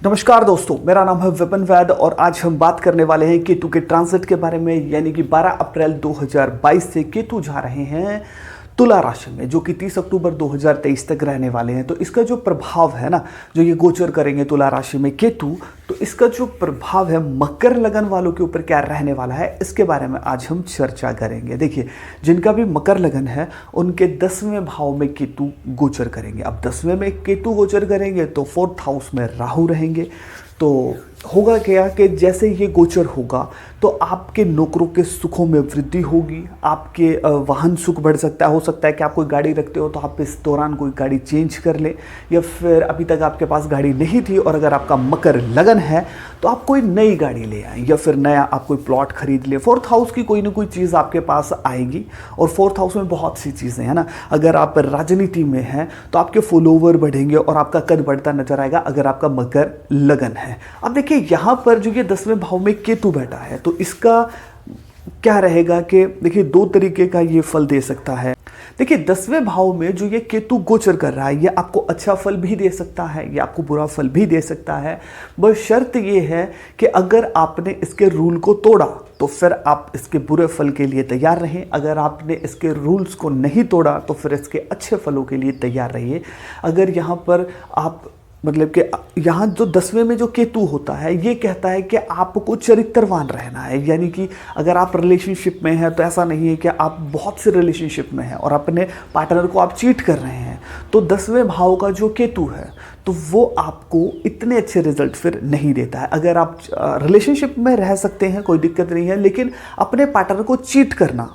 नमस्कार दोस्तों, मेरा नाम है विपिन वैद और आज हम बात करने वाले हैं केतु के ट्रांजिट के बारे में। यानी कि 12 अप्रैल 2022 से केतु जा रहे हैं तुला राशि में, जो कि 30 अक्टूबर 2023 तक रहने वाले हैं। तो इसका जो प्रभाव है ना, जो ये गोचर करेंगे तुला राशि में केतु, तो इसका जो प्रभाव है मकर लगन वालों के ऊपर क्या रहने वाला है, इसके बारे में आज हम चर्चा करेंगे। देखिए, जिनका भी मकर लगन है उनके 10वें भाव में केतु गोचर करेंगे। अब 10वें में केतु गोचर करेंगे तो 4th हाउस में राहु रहेंगे। तो होगा क्या कि जैसे ये गोचर होगा तो आपके नौकरों के सुखों में वृद्धि होगी, आपके वाहन सुख बढ़ सकता है। हो सकता है कि आप कोई गाड़ी रखते हो तो आप इस दौरान कोई गाड़ी चेंज कर ले, या फिर अभी तक आपके पास गाड़ी नहीं थी और अगर आपका मकर लगन है तो आप कोई नई गाड़ी ले आए, या फिर नया आप कोई प्लॉट खरीद ले। 4th हाउस की कोई ना कोई चीज़ आपके पास आएगी और 4th हाउस में बहुत सी चीज़ें हैं ना। अगर आप राजनीति में हैं तो आपके फॉलोवर बढ़ेंगे और आपका कद बढ़ता नजर आएगा अगर आपका मकर लगन है। अब देखिए, यहाँ पर जो ये 10वें भाव में केतु बैठा है तो इसका क्या रहेगा कि देखिए 2 तरीके का ये फल दे सकता है। देखिए, 10वें भाव में जो ये केतु गोचर कर रहा है ये आपको अच्छा फल भी दे सकता है, ये आपको बुरा फल भी दे सकता है। बस शर्त ये है कि अगर आपने इसके रूल को तोड़ा तो फिर आप इसके बुरे फल के लिए तैयार रहें, अगर आपने इसके रूल्स को नहीं तोड़ा तो फिर इसके अच्छे फलों के लिए तैयार रहिए। अगर यहाँ पर आप मतलब कि यहाँ जो 10वें में जो केतु होता है ये कहता है कि आपको चरित्रवान रहना है। यानी कि अगर आप रिलेशनशिप में हैं तो ऐसा नहीं है कि आप बहुत से रिलेशनशिप में हैं और अपने पार्टनर को आप चीट कर रहे हैं, तो 10वें भाव का जो केतु है तो वो आपको इतने अच्छे रिजल्ट फिर नहीं देता है। अगर आप रिलेशनशिप में रह सकते हैं, कोई दिक्कत नहीं है, लेकिन अपने पार्टनर को चीट करना,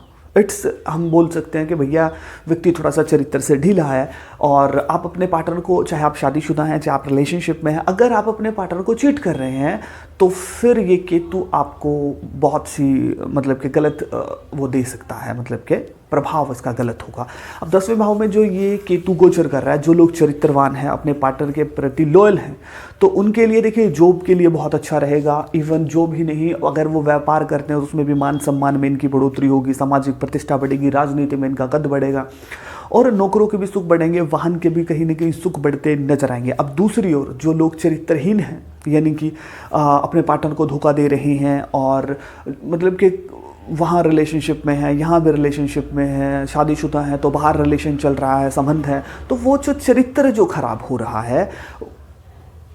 हम बोल सकते हैं कि भैया व्यक्ति थोड़ा सा चरित्र से ढीला है और आप अपने पार्टनर को, चाहे आप शादीशुदा हैं चाहे आप रिलेशनशिप में हैं, अगर आप अपने पार्टनर को चीट कर रहे हैं तो फिर ये केतु आपको बहुत सी मतलब कि गलत वो दे सकता है, मतलब कि प्रभाव इसका गलत होगा। अब 10वें भाव में जो ये केतु गोचर कर रहा है, जो लोग चरित्रवान हैं, अपने पार्टनर के प्रति लॉयल हैं, तो उनके लिए देखिए जॉब के लिए बहुत अच्छा रहेगा। इवन जॉब ही नहीं, अगर वो व्यापार करते हैं तो उसमें भी मान सम्मान में इनकी बढ़ोतरी होगी, सामाजिक प्रतिष्ठा बढ़ेगी, राजनीति में इनका कद बढ़ेगा और नौकरों के भी सुख बढ़ेंगे, वाहन के भी कहीं ना कहीं सुख बढ़ते नजर आएंगे। अब दूसरी ओर जो लोग चरित्रहीन हैं, यानी कि अपने पार्टनर को धोखा दे रहे हैं और मतलब कि वहाँ रिलेशनशिप में है, यहाँ भी रिलेशनशिप में है, शादीशुदा है तो बाहर रिलेशन चल रहा है, संबंध है, तो वो जो चरित्र जो खराब हो रहा है,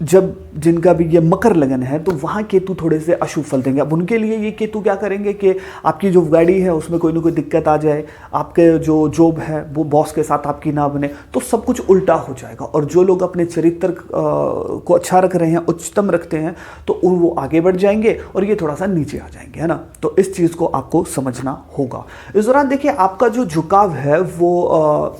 जब जिनका भी ये मकर लगन है तो वहाँ केतु थोड़े से अशुभ फल देंगे। अब उनके लिए ये केतु क्या करेंगे कि आपकी जो गाड़ी है उसमें कोई ना कोई दिक्कत आ जाए, आपके जो जॉब है वो बॉस के साथ आपकी ना बने, तो सब कुछ उल्टा हो जाएगा। और जो लोग अपने चरित्र को अच्छा रख रहे हैं, उच्चतम रखते हैं, तो वो आगे बढ़ जाएंगे और ये थोड़ा सा नीचे आ जाएंगे, है ना। तो इस चीज़ को आपको समझना होगा। इस दौरान देखिए आपका जो झुकाव है वो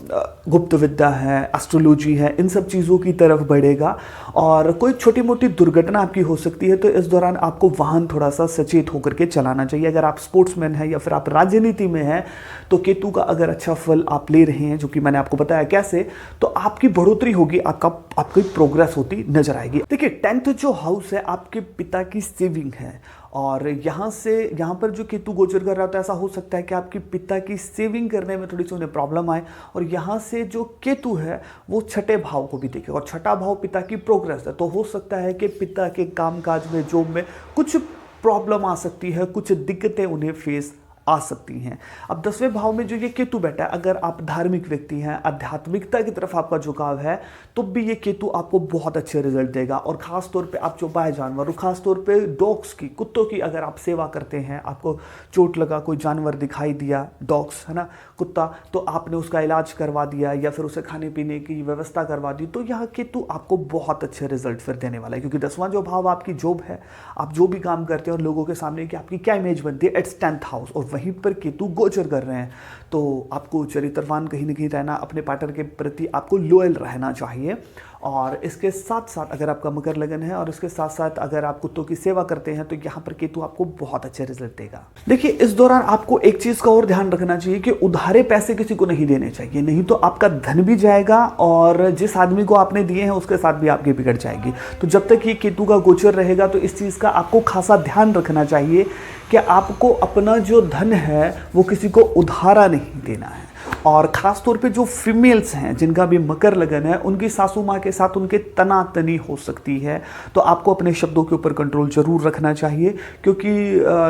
गुप्त विद्या है, एस्ट्रोलॉजी है, इन सब चीज़ों की तरफ बढ़ेगा और कोई छोटी मोटी दुर्घटना आपकी हो सकती है। तो इस दौरान आपको वाहन थोड़ा सा सचेत होकर के चलाना चाहिए। अगर आप स्पोर्ट्समैन हैं या फिर आप राजनीति में हैं तो केतु का अगर अच्छा फल आप ले रहे हैं, जो कि मैंने आपको बताया कैसे, तो आपकी बढ़ोतरी होगी, आपकी प्रोग्रेस होती नजर आएगी। देखिए 10th जो हाउस है आपके पिता की सेविंग है और यहाँ पर जो केतु गोचर कर रहा है तो ऐसा हो सकता है कि आपके पिता की सेविंग करने में थोड़ी सी उन्हें प्रॉब्लम आए। और यहाँ से जो केतु है वो 6ठे भाव को भी देखेगा और 6ठा भाव पिता की प्रोग्रेस है, तो हो सकता है कि पिता के कामकाज में, जॉब में कुछ प्रॉब्लम आ सकती है, कुछ दिक्कतें उन्हें फेस आ सकती हैं। अब 10वें भाव में जो ये केतु बैठा है, अगर आप धार्मिक व्यक्ति हैं, आध्यात्मिकता की तरफ आपका झुकाव है, तो भी ये केतु आपको बहुत अच्छे रिजल्ट देगा। और ख़ास तौर पे आप जो बाह्य जानवर, ख़ास तौर पे डॉग्स की, कुत्तों की अगर आप सेवा करते हैं, आपको चोट लगा, कोई जानवर दिखाई दिया, डॉग्स है ना, कुत्ता, तो आपने उसका इलाज करवा दिया या फिर उसे खाने पीने की व्यवस्था करवा दी, तो यह केतु आपको बहुत अच्छे रिजल्ट फिर देने वाला है। क्योंकि 10वां जो भाव आपकी जॉब है, आप जो भी काम करते हैं और लोगों के सामने कि आपकी क्या इमेज बनती है, इट्स 10th हाउस और वहीं पर केतु गोचर कर रहे हैं। तो आपको चरित्रवान कहीं ना कहीं रहना, अपने पार्टनर के प्रति आपको लॉयल रहना चाहिए। और इसके साथ साथ अगर आपका मकर लगन है और इसके साथ साथ अगर आप कुत्तों की सेवा करते हैं तो यहाँ पर केतु आपको बहुत अच्छे रिजल्ट देगा। देखिए इस दौरान आपको एक चीज़ का और ध्यान रखना चाहिए कि उधारे पैसे किसी को नहीं देने चाहिए, नहीं तो आपका धन भी जाएगा और जिस आदमी को आपने दिए हैं उसके साथ भी आपकी बिगड़ जाएगी। तो जब तक ये केतु का गोचर रहेगा तो इस चीज़ का आपको खासा ध्यान रखना चाहिए कि आपको अपना जो धन है वो किसी को उधारा नहीं देना है। और ख़ास तौर पे जो फीमेल्स हैं जिनका भी मकर लगन है, उनकी सासू माँ के साथ उनके तनातनी हो सकती है। तो आपको अपने शब्दों के ऊपर कंट्रोल जरूर रखना चाहिए, क्योंकि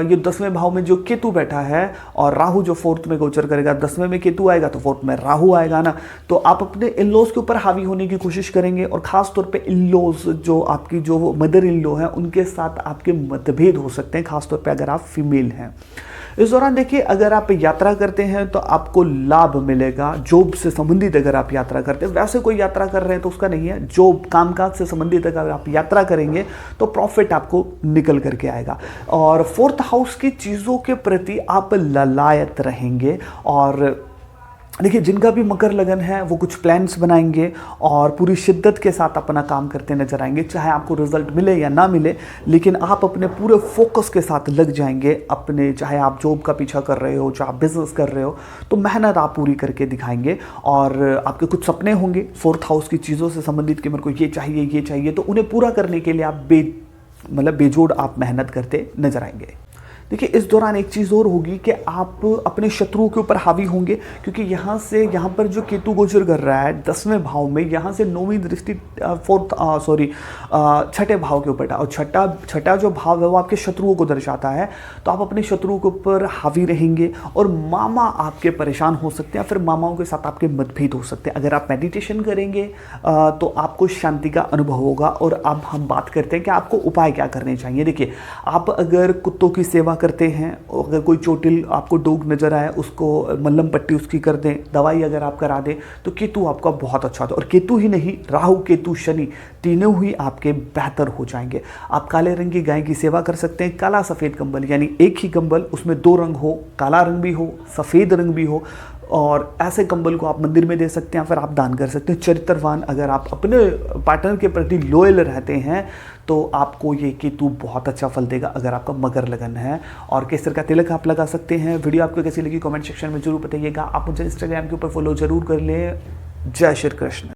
ये 10वें भाव में जो केतु बैठा है और राहु जो 4th में गोचर करेगा, 10वें में केतु आएगा तो 4th में राहु आएगा ना, तो आप अपने इन लॉज के ऊपर हावी होने की कोशिश करेंगे। और ख़ास तौर पे इन लॉज जो आपकी जो मदर इन लॉ है उनके साथ आपके मतभेद हो सकते हैं, खासतौर पे अगर आप फीमेल हैं। इस दौरान देखिए, अगर आप यात्रा करते हैं तो आपको लाभ मिलेगा। जॉब से संबंधित अगर आप यात्रा करते हैं, वैसे कोई यात्रा कर रहे हैं तो उसका नहीं है, जॉब कामकाज से संबंधित अगर आप यात्रा करेंगे तो प्रॉफिट आपको निकल करके आएगा। और 4th हाउस की चीज़ों के प्रति आप ललायत रहेंगे। और देखिए, जिनका भी मकर लगन है वो कुछ प्लान्स बनाएंगे और पूरी शिद्दत के साथ अपना काम करते नजर आएंगे, चाहे आपको रिजल्ट मिले या ना मिले, लेकिन आप अपने पूरे फोकस के साथ लग जाएंगे अपने, चाहे आप जॉब का पीछा कर रहे हो, चाहे आप बिजनेस कर रहे हो, तो मेहनत आप पूरी करके दिखाएंगे। और आपके कुछ सपने होंगे 4th हाउस की चीज़ों से संबंधित कि मेरे को ये चाहिए, तो उन्हें पूरा करने के लिए आप बेजोड़ आप मेहनत करते नजर आएंगे। देखिए, इस दौरान एक चीज़ और होगी कि आप अपने शत्रुओं के ऊपर हावी होंगे, क्योंकि यहाँ पर जो केतु गोचर कर रहा है 10वें भाव में, यहाँ से 9वीं दृष्टि 6ठे भाव के ऊपर, और छठा जो भाव है वो आपके शत्रुओं को दर्शाता है। तो आप अपने शत्रुओं के ऊपर हावी रहेंगे और मामा आपके परेशान हो सकते हैं, फिर मामाओं के साथ आपके मतभेद हो सकते हैं। अगर आप मेडिटेशन करेंगे तो आपको शांति का अनुभव होगा। और अब हम बात करते हैं कि आपको उपाय क्या करने चाहिए। देखिए, आप अगर कुत्तों की सेवा करते हैं, अगर कोई चोटिल आपको डॉग नजर आए उसको मल्लम पट्टी उसकी कर दें, दवाई अगर आप करा दें, तो केतु आपका बहुत अच्छा होता है। और केतु ही नहीं, राहु केतु शनि तीनों ही आपके बेहतर हो जाएंगे। आप काले रंग की गाय की सेवा कर सकते हैं। काला सफ़ेद कंबल, यानी एक ही कंबल उसमें 2 रंग हो, काला रंग भी हो, सफ़ेद रंग भी हो, और ऐसे कंबल को आप मंदिर में दे सकते हैं, फिर आप दान कर सकते हैं। चरित्रवान, अगर आप अपने पार्टनर के प्रति लॉयल रहते हैं तो आपको ये केतु बहुत अच्छा फल देगा अगर आपका मकर लगन है। और केसर का तिलक आप लगा सकते हैं। वीडियो आपको कैसी लगी कमेंट सेक्शन में जरूर बताइएगा। आप मुझे इंस्टाग्राम के ऊपर फॉलो जरूर कर लें। जय श्री कृष्ण।